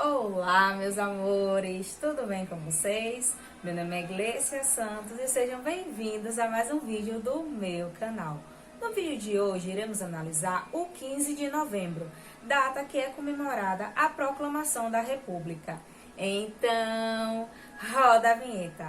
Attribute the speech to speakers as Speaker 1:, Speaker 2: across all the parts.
Speaker 1: Olá, meus amores, tudo bem com vocês? Meu nome é Gleicia Santos e sejam bem-vindos a mais um vídeo do meu canal. No vídeo de hoje, iremos analisar o 15 de novembro, data que é comemorada a Proclamação da República. Então, roda a vinheta!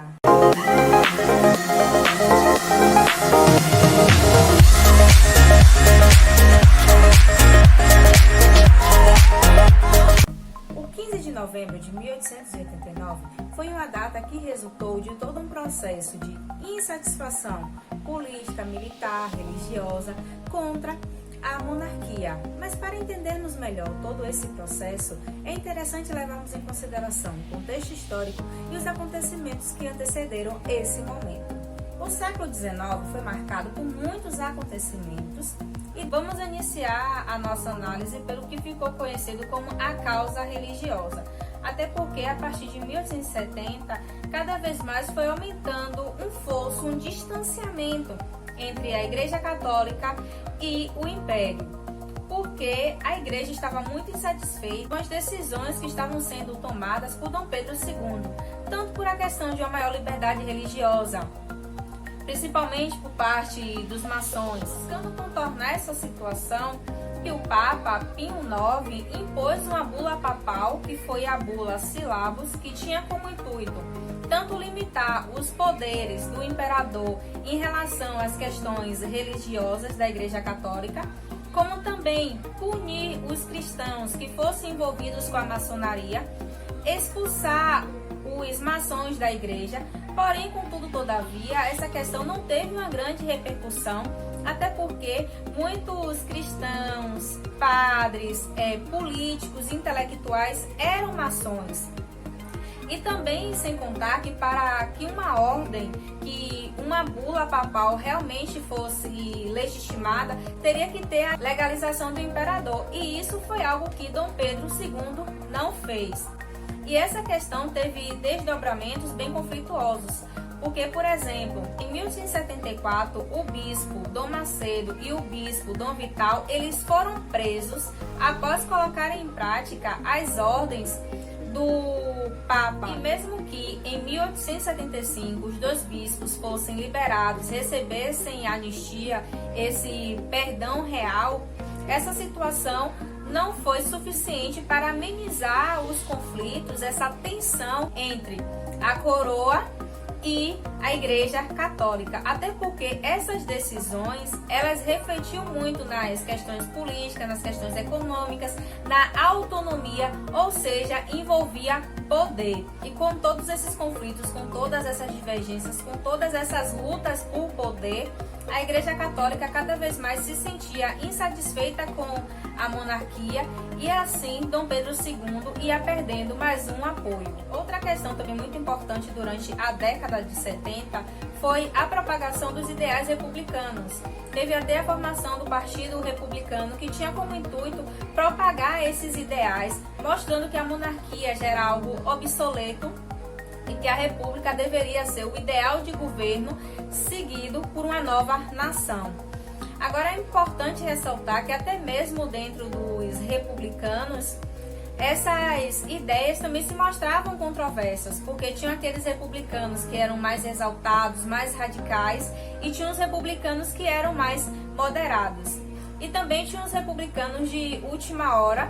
Speaker 1: O 15 de novembro de 1889 foi uma data que resultou de todo um processo de insatisfação política, militar, religiosa contra a monarquia. Mas para entendermos melhor todo esse processo, é interessante levarmos em consideração o contexto histórico e os acontecimentos que antecederam esse momento. O século XIX foi marcado por muitos acontecimentos e vamos iniciar a nossa análise pelo que ficou conhecido como a causa religiosa. Até porque, a partir de 1870, cada vez mais foi aumentando um fosso, um distanciamento entre a Igreja Católica e o Império, porque a Igreja estava muito insatisfeita com as decisões que estavam sendo tomadas por Dom Pedro II, tanto por a questão de uma maior liberdade religiosa, principalmente por parte dos maçons, buscando contornar essa situação, que o Papa Pio IX impôs uma bula papal, que foi a bula Syllabus, que tinha como intuito tanto limitar os poderes do imperador em relação às questões religiosas da Igreja Católica, como também punir os cristãos que fossem envolvidos com a maçonaria, expulsar os maçons da igreja. Porém, contudo, todavia, essa questão não teve uma grande repercussão, até porque muitos cristãos, padres, políticos, intelectuais eram maçons. E também, sem contar que para que uma ordem, que uma bula papal realmente fosse legitimada, teria que ter a legalização do imperador. E isso foi algo que Dom Pedro II não fez. E essa questão teve desdobramentos bem conflituosos, porque, por exemplo, em 1874, o bispo Dom Macedo e o bispo Dom Vital, eles foram presos após colocarem em prática as ordens do Papa. E mesmo que em 1875 os dois bispos fossem liberados, recebessem anistia, esse perdão real, essa situação não foi suficiente para amenizar os conflitos, essa tensão entre a coroa e a Igreja Católica, até porque essas decisões, elas refletiam muito nas questões políticas, nas questões econômicas, na autonomia, ou seja, envolvia poder. E com todos esses conflitos, com todas essas divergências, com todas essas lutas por poder, a Igreja Católica cada vez mais se sentia insatisfeita com a monarquia e assim Dom Pedro II ia perdendo mais um apoio. Outra questão também muito importante durante a década de 70 foi a propagação dos ideais republicanos. Teve até a formação do Partido Republicano, que tinha como intuito propagar esses ideais, mostrando que a monarquia já era algo obsoleto e que a república deveria ser o ideal de governo seguido por uma nova nação. Agora é importante ressaltar que até mesmo dentro dos republicanos, essas ideias também se mostravam controversas, porque tinham aqueles republicanos que eram mais exaltados, mais radicais, e tinha os republicanos que eram mais moderados. E também tinha os republicanos de última hora,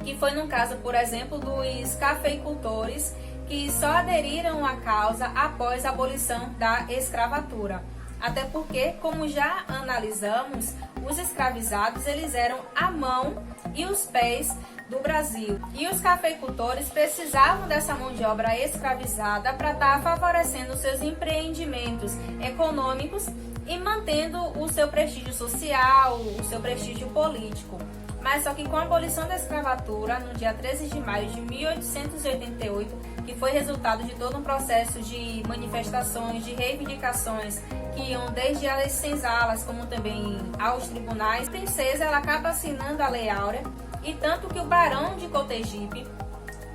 Speaker 1: que foi no caso, por exemplo, dos cafeicultores, que só aderiram à causa após a abolição da escravatura. Até porque, como já analisamos, os escravizados eles eram a mão e os pés do Brasil. E os cafeicultores precisavam dessa mão de obra escravizada para estar favorecendo seus empreendimentos econômicos e mantendo o seu prestígio social, o seu prestígio político. Mas só que com a abolição da escravatura, no dia 13 de maio de 1888, que foi resultado de todo um processo de manifestações, de reivindicações, que iam desde as senzalas, como também aos tribunais, a princesa ela acaba assinando a Lei Áurea, e tanto que o Barão de Cotegipe,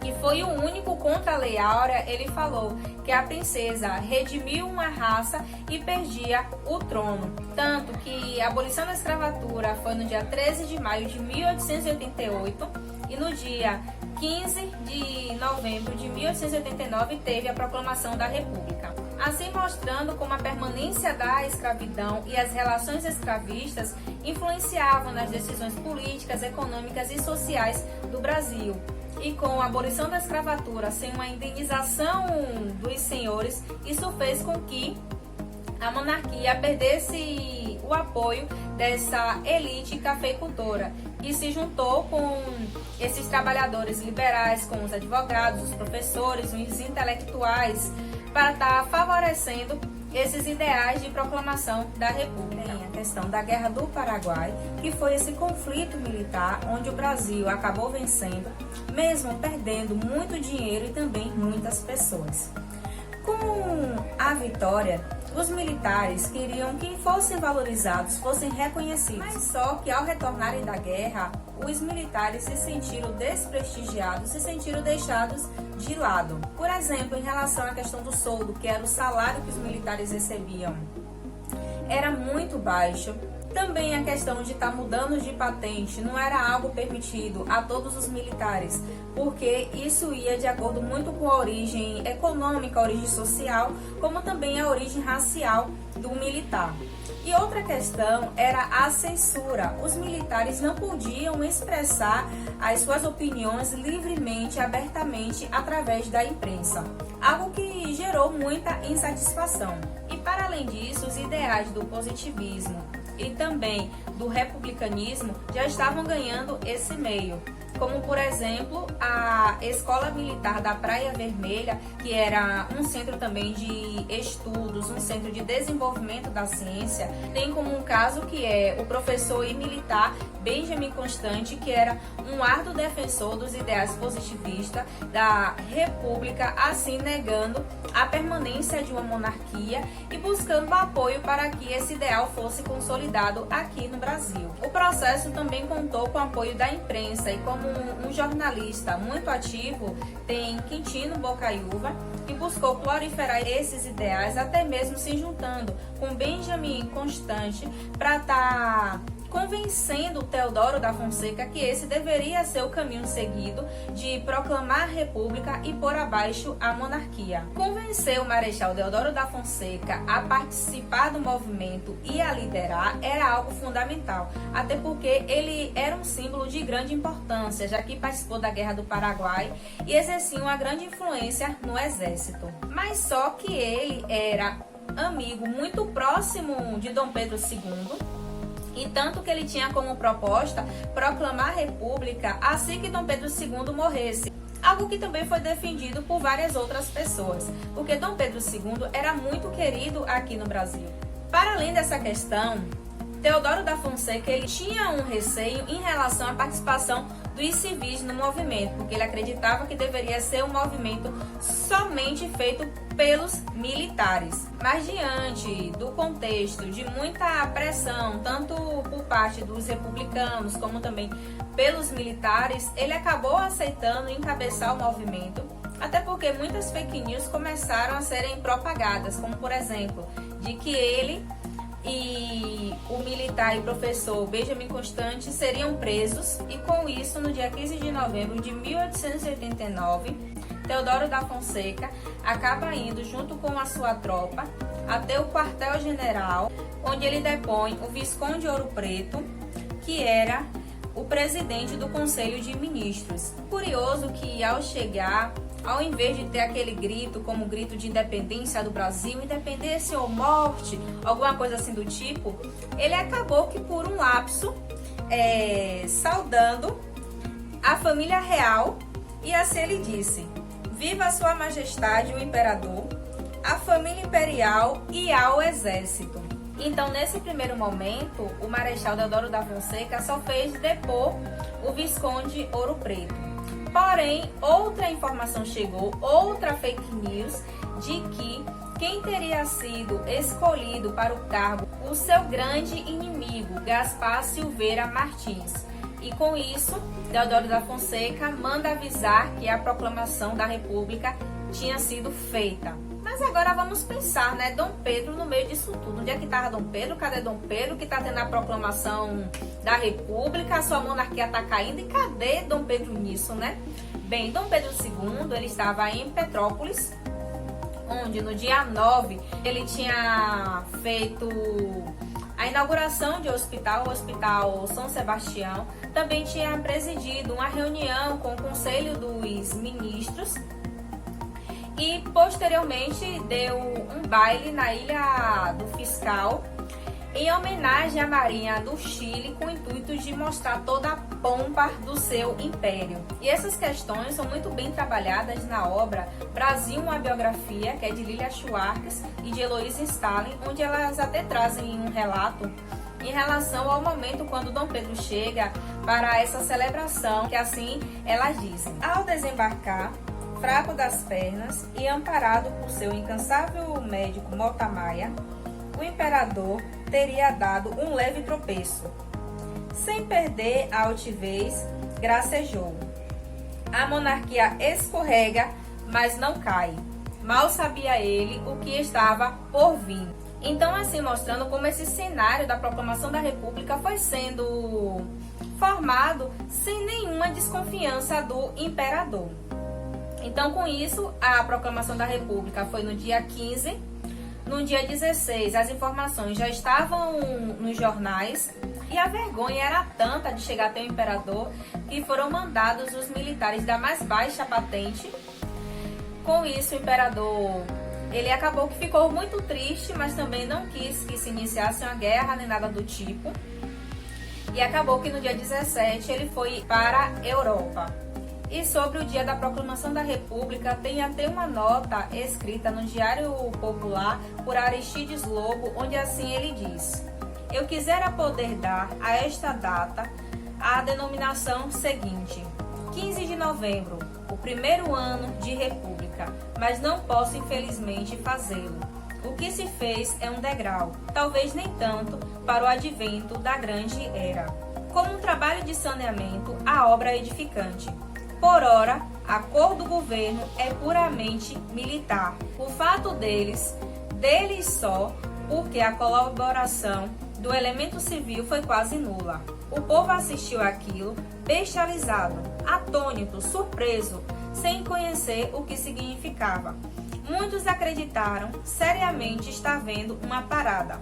Speaker 1: que foi o único contra a Lei Áurea, ele falou que a princesa redimiu uma raça e perdia o trono. Tanto que a abolição da escravatura foi no dia 13 de maio de 1888 e no dia 15 de novembro de 1889 teve a proclamação da República, assim mostrando como a permanência da escravidão e as relações escravistas influenciavam nas decisões políticas, econômicas e sociais do Brasil. E com a abolição da escravatura sem uma indenização dos senhores, isso fez com que a monarquia perdesse o apoio dessa elite cafeicultora, que se juntou com esses trabalhadores liberais, com os advogados, os professores, os intelectuais, para estar favorecendo esses ideais de proclamação da República. Tem a questão da Guerra do Paraguai, que foi esse conflito militar onde o Brasil acabou vencendo, mesmo perdendo muito dinheiro e também muitas pessoas. Com a vitória, os militares queriam que fossem valorizados, fossem reconhecidos. Mas só que ao retornarem da guerra, os militares se sentiram desprestigiados, se sentiram deixados de lado. Por exemplo, em relação à questão do soldo, que era o salário que os militares recebiam, era muito baixo. Também a questão de estar mudando de patente não era algo permitido a todos os militares, porque isso ia de acordo muito com a origem econômica, a origem social, como também a origem racial do militar. E outra questão era a censura. Os militares não podiam expressar as suas opiniões livremente, abertamente, através da imprensa, algo que gerou muita insatisfação. E para além disso, os ideais do positivismo e também do republicanismo já estavam ganhando esse meio, como por exemplo a Escola Militar da Praia Vermelha, que era um centro também de estudos, um centro de desenvolvimento da ciência. Tem como um caso que é o professor e militar Benjamin Constant, que era um árduo defensor dos ideais positivistas da República, assim negando a permanência de uma monarquia e buscando apoio para que esse ideal fosse consolidado aqui no Brasil. O processo também contou com o apoio da imprensa e como um jornalista muito ativo tem Quintino Bocaiúva, que buscou proliferar esses ideais, até mesmo se juntando com Benjamin Constant para estar convencendo Teodoro da Fonseca que esse deveria ser o caminho seguido de proclamar a república e pôr abaixo a monarquia. Convencer o Marechal Deodoro da Fonseca a participar do movimento e a liderar era algo fundamental, até porque ele era um símbolo de grande importância, já que participou da Guerra do Paraguai e exercia uma grande influência no exército. Mas só que ele era amigo muito próximo de Dom Pedro II, e tanto que ele tinha como proposta proclamar a República assim que Dom Pedro II morresse. Algo que também foi defendido por várias outras pessoas, porque Dom Pedro II era muito querido aqui no Brasil. Para além dessa questão, Teodoro da Fonseca ele tinha um receio em relação à participação dos civis no movimento, porque ele acreditava que deveria ser um movimento somente feito pelos militares. Mas diante do contexto de muita pressão, tanto por parte dos republicanos como também pelos militares, ele acabou aceitando encabeçar o movimento, até porque muitas fake news começaram a serem propagadas, como por exemplo, de que ele e o militar e professor Benjamin Constant seriam presos, e com isso, no dia 15 de novembro de 1889, Teodoro da Fonseca acaba indo junto com a sua tropa até o quartel-general, onde ele depõe o Visconde Ouro Preto, que era o presidente do Conselho de Ministros. Curioso que ao chegar, ao invés de ter aquele grito como o grito de independência do Brasil, independência ou morte, alguma coisa assim do tipo, ele acabou que por um lapso saudando a família real, e assim ele disse: viva sua majestade o imperador, a família imperial e ao exército. Então, nesse primeiro momento, o Marechal Deodoro da Fonseca só fez depor o Visconde Ouro Preto. Porém, outra informação chegou, outra fake news, de que quem teria sido escolhido para o cargo, o seu grande inimigo, Gaspar Silveira Martins. E com isso, Deodoro da Fonseca manda avisar que a proclamação da República tinha sido feita. Mas agora vamos pensar, né? Dom Pedro no meio disso tudo. Onde é que estava Dom Pedro? Cadê Dom Pedro que está tendo a proclamação da República? A sua monarquia está caindo. E cadê Dom Pedro nisso, né? Bem, Dom Pedro II, ele estava em Petrópolis, onde no dia 9 ele tinha feito a inauguração de hospital, o Hospital São Sebastião. Também tinha presidido uma reunião com o Conselho dos Ministros e posteriormente deu um baile na Ilha do Fiscal em homenagem à Marinha do Chile, com o intuito de mostrar toda a pompa do seu império. E essas questões são muito bem trabalhadas na obra Brasil, uma biografia, que é de Lilia Schwartz e de Heloísa Stalin, onde elas até trazem um relato em relação ao momento quando Dom Pedro chega para essa celebração, que assim elas dizem: ao desembarcar, fraco das pernas e amparado por seu incansável médico Mota Maia, o imperador teria dado um leve tropeço. Sem perder a altivez, gracejou. A monarquia escorrega, mas não cai. Mal sabia ele o que estava por vir. Então, assim, mostrando como esse cenário da proclamação da República foi sendo formado sem nenhuma desconfiança do imperador. Então, com isso, a proclamação da República foi no dia 15. No dia 16, as informações já estavam nos jornais e a vergonha era tanta de chegar até o imperador que foram mandados os militares da mais baixa patente. Com isso, o imperador, ele acabou que ficou muito triste, mas também não quis que se iniciasse uma guerra nem nada do tipo. E acabou que no dia 17 ele foi para a Europa. E sobre o dia da proclamação da República, tem até uma nota escrita no Diário Popular por Aristides Lobo, onde assim ele diz: eu quisera poder dar a esta data a denominação seguinte: 15 de novembro, o primeiro ano de República, mas não posso infelizmente fazê-lo. O que se fez é um degrau, talvez nem tanto, para o advento da grande era. Como um trabalho de saneamento, a obra é edificante. Por ora, a cor do governo é puramente militar. O fato deles só, porque a colaboração do elemento civil foi quase nula. O povo assistiu àquilo bestializado, atônito, surpreso, sem conhecer o que significava. Muitos acreditaram seriamente estar vendo uma parada.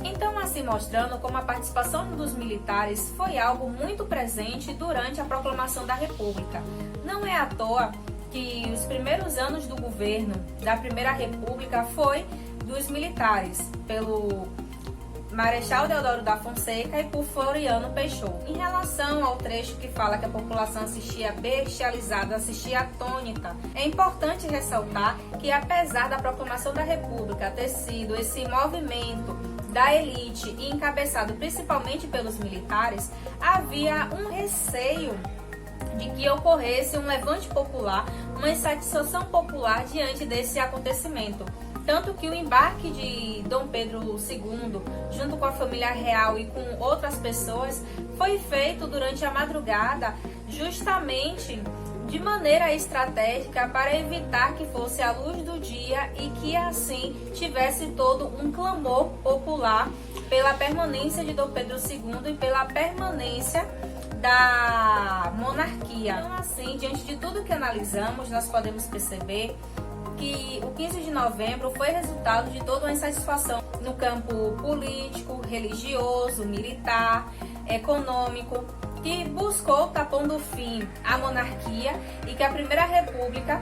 Speaker 1: Então, assim, mostrando como a participação dos militares foi algo muito presente durante a proclamação da República. Não é à toa que os primeiros anos do governo da Primeira República foi dos militares, pelo Marechal Deodoro da Fonseca e por Floriano Peixoto. Em relação ao trecho que fala que a população assistia bestializada, assistia atônita, é importante ressaltar que, apesar da proclamação da República ter sido esse movimento da elite e encabeçado principalmente pelos militares, havia um receio de que ocorresse um levante popular, uma insatisfação popular diante desse acontecimento. Tanto que o embarque de Dom Pedro II, junto com a família real e com outras pessoas, foi feito durante a madrugada, justamente de maneira estratégica para evitar que fosse a luz do dia e que assim tivesse todo um clamor popular pela permanência de Dom Pedro II e pela permanência da monarquia. Então, assim, diante de tudo que analisamos, nós podemos perceber que o 15 de novembro foi resultado de toda uma insatisfação no campo político, religioso, militar, econômico, que buscou tá pondo fim à monarquia e que a Primeira República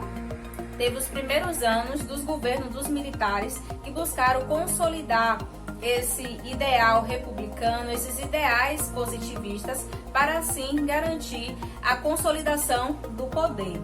Speaker 1: teve os primeiros anos dos governos dos militares que buscaram consolidar esse ideal republicano, esses ideais positivistas, para assim garantir a consolidação do poder.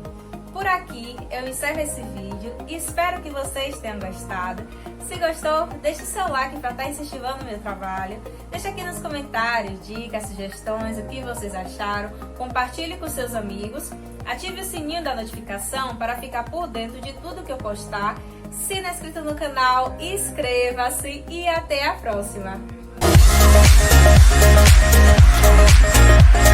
Speaker 1: Por aqui eu encerro esse vídeo e espero que vocês tenham gostado. Se gostou, deixe seu like para estar incentivando o meu trabalho. Deixe aqui nos comentários dicas, sugestões, o que vocês acharam. Compartilhe com seus amigos. Ative o sininho da notificação para ficar por dentro de tudo que eu postar. Se não é inscrito no canal, inscreva-se e até a próxima!